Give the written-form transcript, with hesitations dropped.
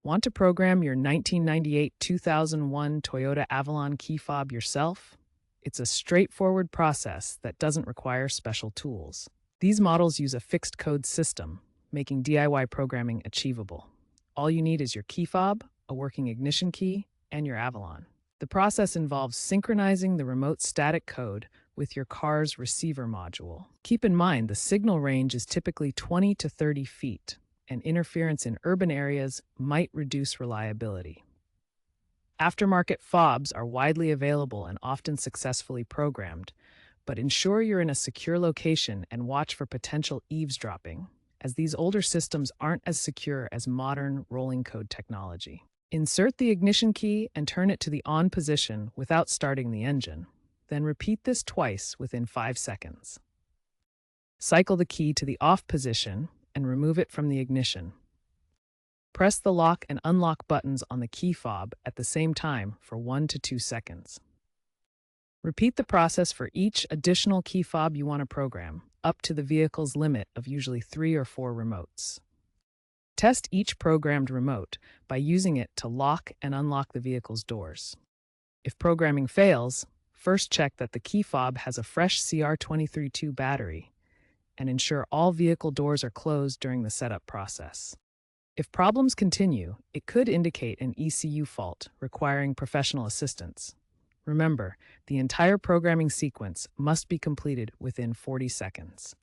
Want to program your 1998-2001 Toyota Avalon key fob yourself? It's a straightforward process that doesn't require special tools. These models use a fixed code system, making DIY programming achievable. All you need is your key fob, a working ignition key, and your Avalon. The process involves synchronizing the remote static code with your car's receiver module. Keep in mind the signal range is typically 20 to 30 feet, and interference in urban areas might reduce reliability. Aftermarket fobs are widely available and often successfully programmed, but ensure you're in a secure location and watch for potential eavesdropping, as these older systems aren't as secure as modern rolling code technology. Insert the ignition key and turn it to the on position without starting the engine. Then repeat this twice within 5 seconds. Cycle the key to the off position and remove it from the ignition. Press the lock and unlock buttons on the key fob at the same time for 1 to 2 seconds. Repeat the process for each additional key fob you want to program, up to the vehicle's limit of usually 3 or 4 remotes. Test each programmed remote by using it to lock and unlock the vehicle's doors. If programming fails, first check that the key fob has a fresh CR232 battery and ensure all vehicle doors are closed during the setup process. If problems continue, it could indicate an ECU fault requiring professional assistance. Remember, the entire programming sequence must be completed within 40 seconds.